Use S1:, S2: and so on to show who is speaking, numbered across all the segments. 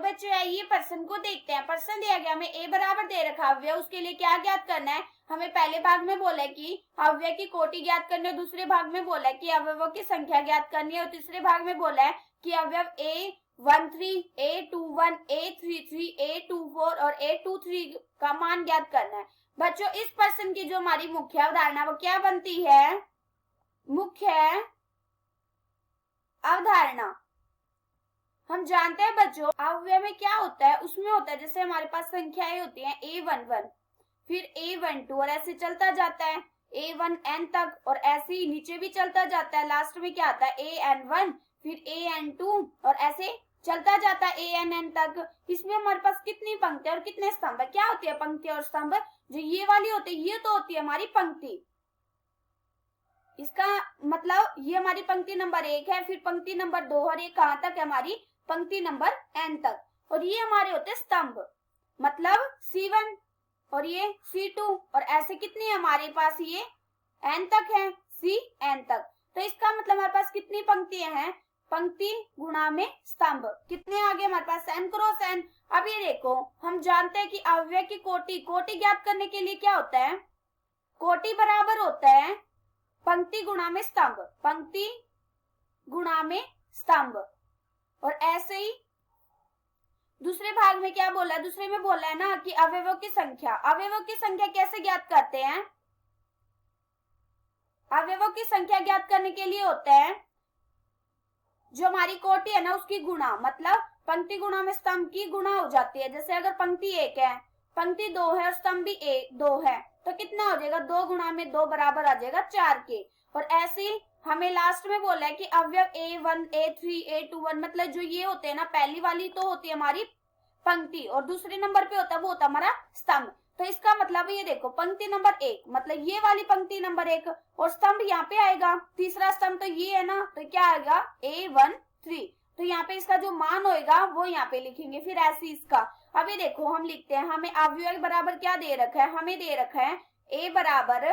S1: बच्चों आइए प्रश्न को देखते हैं। प्रश्न दिया गया हमें a बराबर दे रखा अव्यय, उसके लिए क्या ज्ञात करना है। हमें पहले भाग में बोला है कि अव्यय की कोटि ज्ञात करनी है, दूसरे भाग में बोला है कि अवयवों की संख्या ज्ञात करनी है और तीसरे भाग में बोला है कि अवयव A13, A21, A33, A24 और A23 का मान ज्ञात करना है। बच्चों इस प्रश्न की जो हमारी मुख्य अवधारणा वो क्या बनती है, मुख्य अवधारणा। हम जानते हैं बच्चों अव्यय में क्या होता है, उसमें होता है जैसे हमारे पास संख्याएं होती हैं A11 फिर A12 और ऐसे चलता जाता है A1n तक और ऐसे ही नीचे भी चलता जाता है। लास्ट में क्या आता है AN1 फिर AN2 और ऐसे चलता जाता है ANN तक। इसमें हमारे पास कितनी पंक्ति और कितने स्तंभ है, क्या होती है पंक्ति और स्तंभ, जो ये वाली होती है ये तो होती है हमारी पंक्ति। इसका मतलब ये हमारी पंक्ति नंबर 1 है, फिर पंक्ति नंबर 2 और ये कहां तक है हमारी पंक्ति नंबर n तक, और ये हमारे होते स्तंभ मतलब C1 और ये C2 और ऐसे कितनी है हमारे पास ये n तक है Cn तक। तो इसका मतलब हमारे पास कितनी पंक्तियां हैं, पंक्ति गुणा में स्तंभ कितने आगे हमारे पास n क्रॉस n। अब ये देखो हम जानते हैं कि अव्यय की कोटि ज्ञात करने के लिए क्या होता है, कोटि बराबर होता है पंक्ति गुणा में स्तंभ, पंक्ति गुणा में स्तंभ। और ऐसे ही दूसरे भाग में क्या बोला है, दूसरे में बोला है ना कि अवयवों की संख्या, अवयवों की संख्या कैसे ज्ञात करते हैं, अवयवों की संख्या ज्ञात करने के लिए होता है जो हमारी कोटि है ना उसकी गुणा, मतलब पंक्ति गुणा में स्तंभ की गुणा हो जाती है। जैसे अगर पंक्ति 1 है, पंक्ति 2 है और स्तंभ भी 2 है तो कितना हो जाएगा 2 गुणा में 2 बराबर आ जाएगा 4 के। और ऐसे हमें लास्ट में बोला है कि अवयव A1, A3, A21 मतलब जो ये होते हैं ना, पहली वाली तो होती है हमारी पंक्ति और दूसरे नंबर पे होता है वो होता है हमारा स्तंभ। तो इसका मतलब ये देखो पंक्ति नंबर 1 मतलब ये वाली पंक्ति नंबर 1 और स्तंभ यहाँ पे आएगा, तीसरा स्तंभ तो ये है ना, तो क्या आएगा A13। तो यहाँ पे इसका जो मान होएगा वो यहाँ पे लिखेंगे। फिर ऐसे इसका अब ये देखो हम लिखते हैं, हमें अवयव बराबर क्या दे रखा है, हमें दे रखा है A बराबर,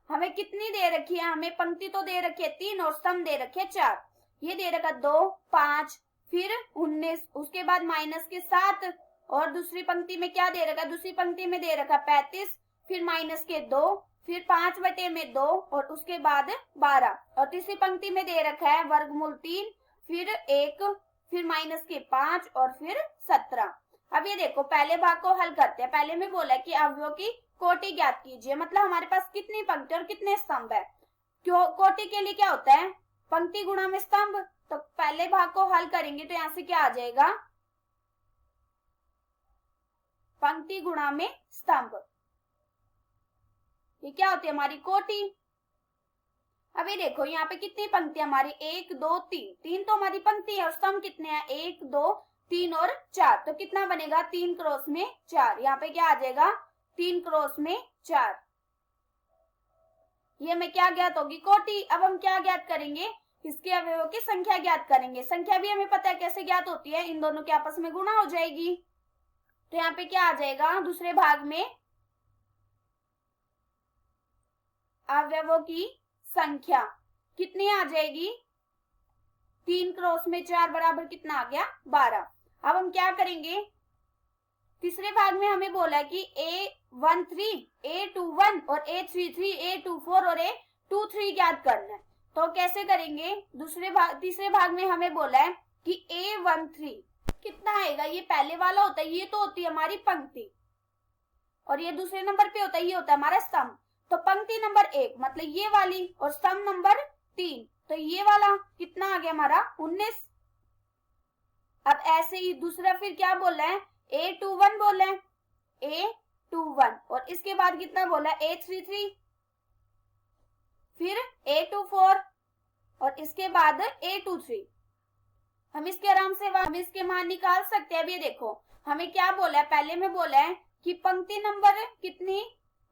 S1: हमें कितनी दे रखी है, हमें पंक्ति तो दे रखी है 3 और स्तंभ दे रखे 4। ये दे रखा 2, 5 फिर 19 उसके बाद माइनस के 7 और दूसरी पंक्ति में क्या दे रखा, दूसरी पंक्ति में दे रखा 35 फिर माइनस के 2 फिर 5/2 और उसके बाद 12 और तीसरी पंक्ति में दे रखा है वर्गमूल 3 फिर 1 फिर माइनस के 5 और फिर 17। अब ये देखो पहले भाग को हल करते हैं। पहले में बोला कि अवयवों की कोटि ज्ञात कीजिए, मतलब हमारे पास कितनी पंक्ति और कितने स्तंभ है। क्यों कोटि के लिए क्या होता है पंक्ति गुणा में स्तंभ, तो पहले भाग को हल करेंगे तो यहां से क्या आ जाएगा पंक्ति गुणा में स्तंभ, ये क्या होती है हमारी कोटि। अभी देखो यहाँ पे कितनी पंक्ति हमारी 1 2 3, 3 तो हमारी पंक्ति है और स्तंभ कितने हैं 1 2 3 और 4, तो कितना बनेगा 3 क्रॉस में 4, यहाँ पे क्या आ जाएगा 3 क्रॉस में 4। ये हमें क्या ज्ञात होगी कोटि। अब हम क्या ज्ञात करेंगे, इसके अवयवों की संख्या ज्ञात करेंगे। संख्या भी हमें पता है कैसे ज्ञात होती है, इन दोनों के आपस में गुणा हो जाएगी। तो यहाँ पे क्या आ जाएगा दूसरे भाग में अवयवों की संख्या कितनी आ जाएगी 3 क्रॉस में 4 बराबर कितना आ गया 12। अब हम क्या करेंगे, तीसरे भाग में हमें बोला है कि A13, A21 और A33, A24 और A23 ज्ञात करना है। तो कैसे करेंगे, तीसरे भाग में हमें बोला है कि A13 कितना आएगा, ये पहले वाला होता है, ये तो होती है हमारी पंक्ति और ये दूसरे नंबर पे होता है, ये होता है हमारा स्तंभ। तो पंक्ति नंबर 1 मतलब ये वाली और स्तंभ नंबर 3 तो ये वाला कितना आ गया हमारा 19। अब ऐसे ही दूसरा फिर क्या बोला है A21 बोला है A21 और इसके बाद कितना बोला है A33 फिर A24 और इसके बाद A23। हम इसके आराम से हम इसके मान निकाल सकते हैं। अब ये देखो हमें क्या बोला है, पहले में बोला है कि पंक्ति नंबर कितनी,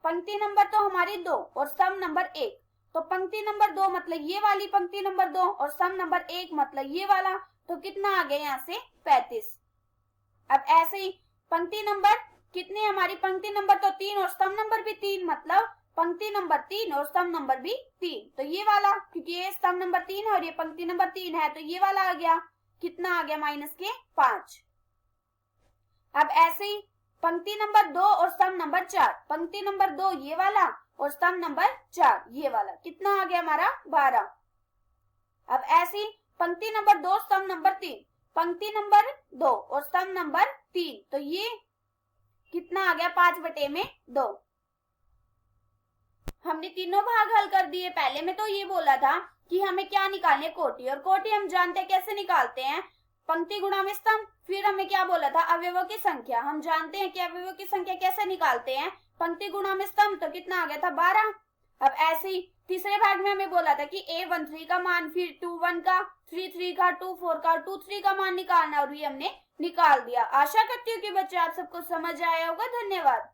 S1: पंक्ति नंबर तो हमारी 2 और स्तंभ नंबर 1, तो पंक्ति नंबर 2 मतलब ये वाली पंक्ति नंबर 2 और स्तंभ नंबर 1 मतलब ये वाला, तो कितना आ गया यहाँ से 35। अब ऐसे ही पंक्ति नंबर कितनी, हमारी पंक्ति नंबर तो 3 और स्तंभ नंबर भी 3 मतलब पंक्ति नंबर 3 और स्तंभ नंबर भी 3, तो ये वाला क्योंकि ये स्तंभ नंबर 3 है और ये पंक्ति नंबर 3 है तो ये वाला आ गया। कितना आ गया माइनस के 5। अब ऐसे ही पंक्ति नंबर 2 और स्तंभ नंबर 4, पंक्ति नंबर 2 ये वाला और स्तंभ नंबर 4 ये वाला, कितना आ गया हमारा 12। अब ऐसे ही पंक्ति नंबर 2 स्तंभ नंबर 3, पंक्ति नंबर 2 और स्तंभ नंबर 3, तो ये कितना आ गया 5/2। हमने तीनों भाग हल कर दिए। पहले में तो ये बोला था कि हमें क्या निकालने, कोटि, और कोटि हम जानते हैं कैसे निकालते हैं, पंक्ति गुणा में स्तंभ। फिर हमें क्या बोला था, अवयवों की संख्या। हम जानते हैं कि अवयवों की संख्या कैसे निकालते हैं, पंक्ति गुणा में स्तंभ, तो कितना आ गया था 12। अब ऐसे ही तीसरे भाग में हमें बोला था कि A13 का मान, फिर 21 का, 33 का, 24 का, 23 का मान निकालना, और ये हमने निकाल दिया। आशा करती हूँ कि बच्चे आप सबको समझ आया होगा। धन्यवाद।